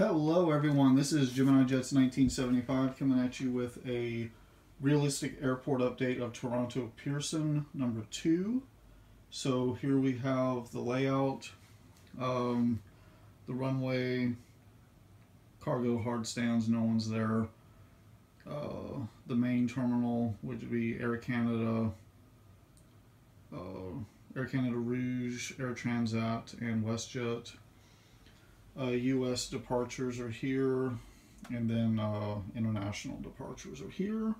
Hello everyone, this is Gemini Jets 1975 coming at you with a realistic airport update of Toronto Pearson number 2. So here we have the layout, the runway, cargo hard stands, no one's there, the main terminal, which would be Air Canada, Air Canada Rouge, Air Transat, and WestJet. U.S. departures are here, and then international departures are here.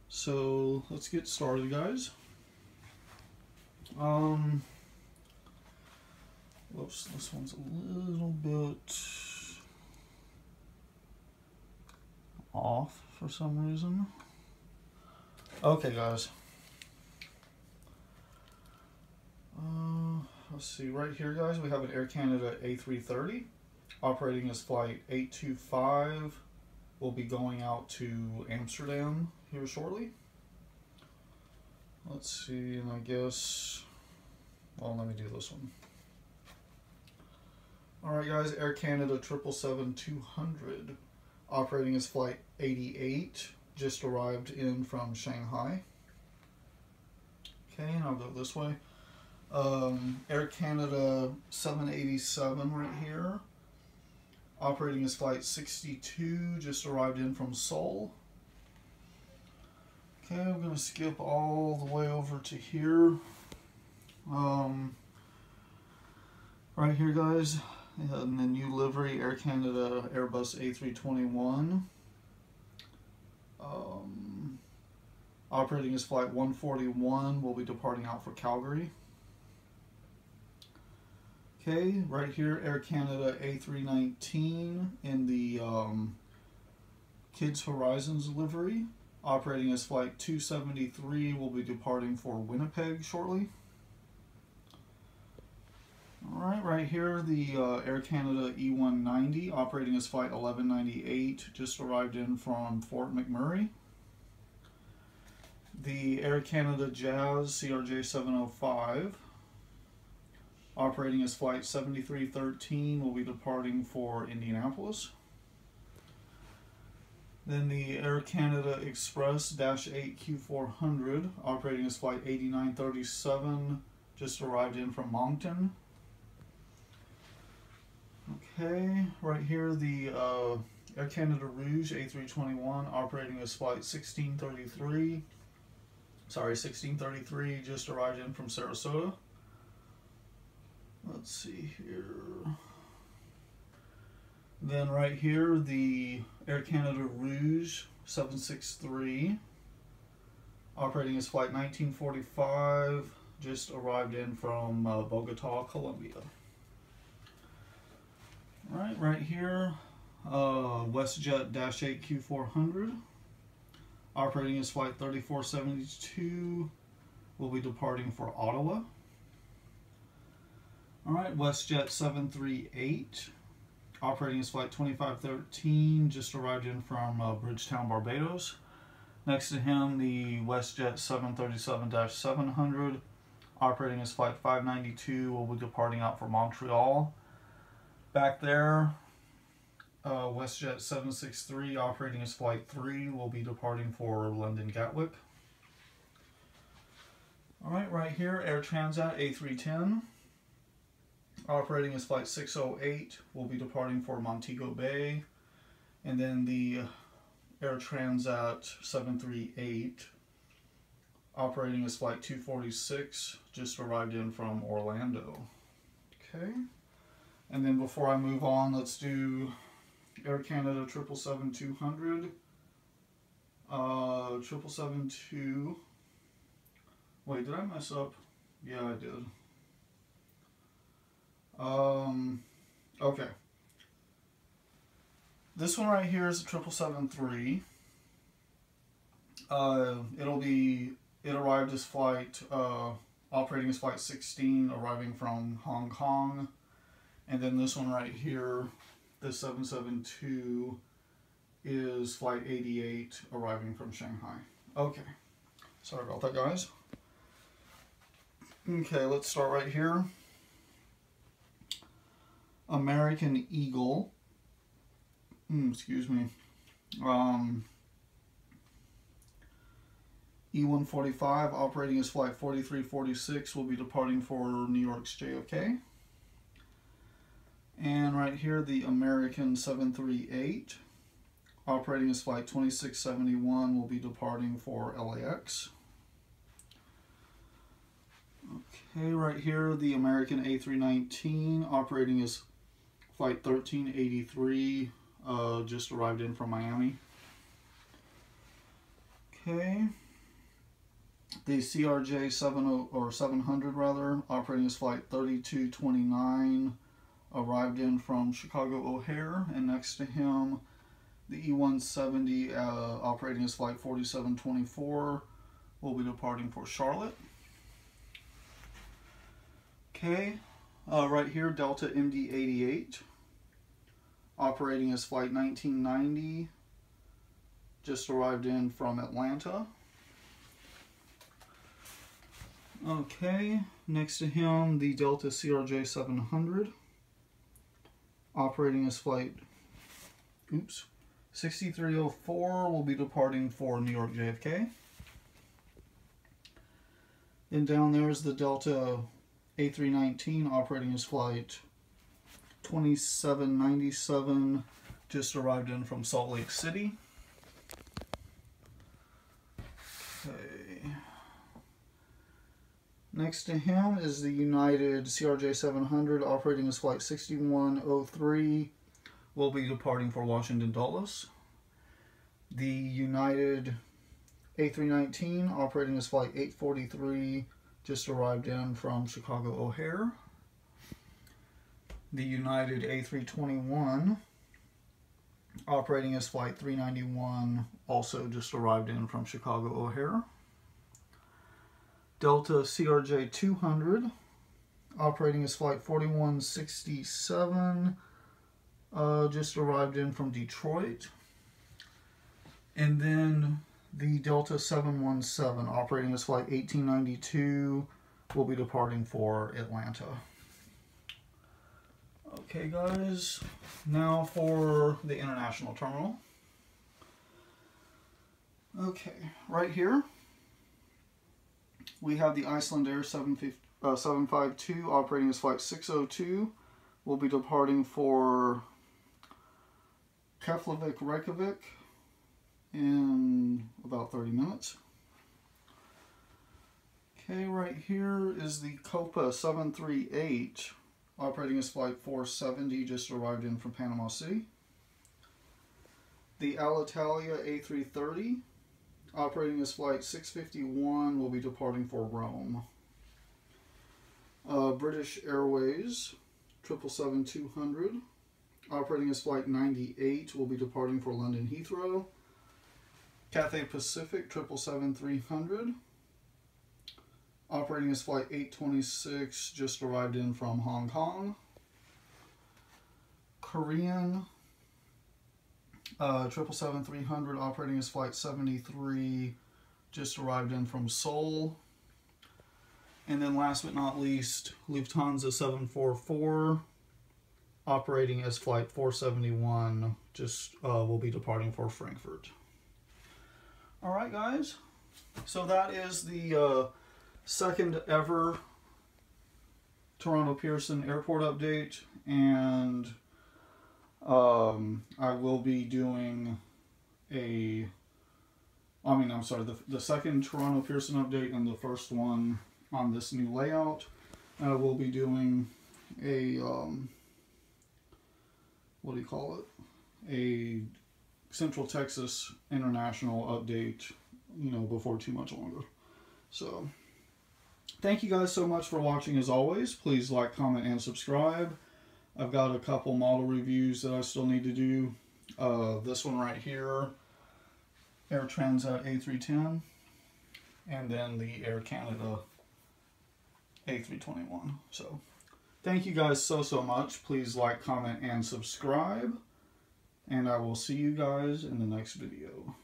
So let's get started, guys. Whoops, this one's a little bit off for some reason. Okay, guys. Let's see, right here, guys, we have an Air Canada A330. Operating as flight 825, will be going out to Amsterdam here shortly. Let's see, and I guess, well, let me do this one. Alright guys, Air Canada 777-200, operating as flight 88, just arrived in from Shanghai. Okay, and I'll go this way. Air Canada 787 right here. Operating as flight 62, just arrived in from Seoul. Okay, I'm going to skip all the way over to here. Right here, guys, in the new livery, Air Canada Airbus A321. Operating as flight 141, will be departing out for Calgary. Okay, right here, Air Canada A319 in the Kids Horizons livery, operating as flight 273, will be departing for Winnipeg shortly. Alright, right here, the Air Canada E190, operating as flight 1198, just arrived in from Fort McMurray. The Air Canada Jazz CRJ 705, operating as flight 7313, will be departing for Indianapolis. Then the Air Canada Express-8 Q400, operating as flight 8937, just arrived in from Moncton. Okay, right here the Air Canada Rouge A321, operating as flight 1633, just arrived in from Sarasota. Let's see here. Then right here, the Air Canada Rouge 763, operating as flight 1945, just arrived in from Bogota, Colombia. Right here, WestJet-8 Q400, operating as flight 3472, will be departing for Ottawa. Alright, WestJet 738, operating as flight 2513, just arrived in from Bridgetown, Barbados. Next to him, the WestJet 737-700, operating as flight 592, will be departing out for Montreal. Back there, WestJet 763, operating as flight 3, will be departing for London Gatwick. Alright, right here, Air Transat A310. Operating as flight 608, will be departing for Montego Bay. And then the Air Transat 738, operating as flight 246, just arrived in from Orlando. Okay. And then before I move on, let's do Air Canada 777-200. 777-2. Wait, did I mess up? Yeah, I did. Okay. This one right here is a 777-3. It arrived as flight, operating as flight 16, arriving from Hong Kong. And then this one right here, the 772, is flight 88, arriving from Shanghai. Okay. Sorry about that, guys. Okay, let's start right here. American Eagle excuse me, E145 operating as flight 4346 will be departing for New York's JFK. And right here, the American 738 operating as flight 2671 will be departing for LAX. Okay, right here, the American A319 operating as flight 1383 just arrived in from Miami. Okay. The CRJ 700 rather, operating as flight 3229, arrived in from Chicago O'Hare, and next to him, the E170 operating as flight 4724 will be departing for Charlotte. Okay, right here, Delta MD-88 operating as flight 1990, just arrived in from Atlanta. Okay, next to him, the Delta CRJ 700, operating as flight 6304, will be departing for New York JFK. Then down there is the Delta A319, operating as flight 2797, just arrived in from Salt Lake City. Okay. Next to him is the United CRJ 700 operating as flight 6103, will be departing for Washington Dulles. The United A319 operating as flight 843 just arrived in from Chicago O'Hare. The United A321 operating as flight 391 also just arrived in from Chicago O'Hare. Delta CRJ 200 operating as flight 4167 just arrived in from Detroit. And then the Delta 717 operating as flight 1892 will be departing for Atlanta. Okay guys, now for the international terminal. Okay, right here we have the Iceland Air 752 operating as flight 602, will be departing for Keflavik, Reykjavik in about 30 minutes. Okay, right here is the Copa 738 operating as flight 470, just arrived in from Panama City. The Alitalia A330 operating as flight 651 will be departing for Rome. British Airways 777-200 operating as flight 98 will be departing for London Heathrow. Cathay Pacific 777-300 operating as flight 826 just arrived in from Hong Kong. Korean 777-300 operating as flight 73 just arrived in from Seoul. And then last but not least, Lufthansa 744 operating as flight 471 just will be departing for Frankfurt. Alright guys, so that is the second ever Toronto Pearson airport update, and I will be doing the second Toronto Pearson update and the first one on this new layout. We'll be doing a, a Central Texas International update, before too much longer. So, thank you guys so much for watching as always. Please like, comment, and subscribe. I've got a couple model reviews that I still need to do. This one right here, Air Transat A310, and then the Air Canada A321. So, thank you guys so much. Please like, comment, and subscribe. And I will see you guys in the next video.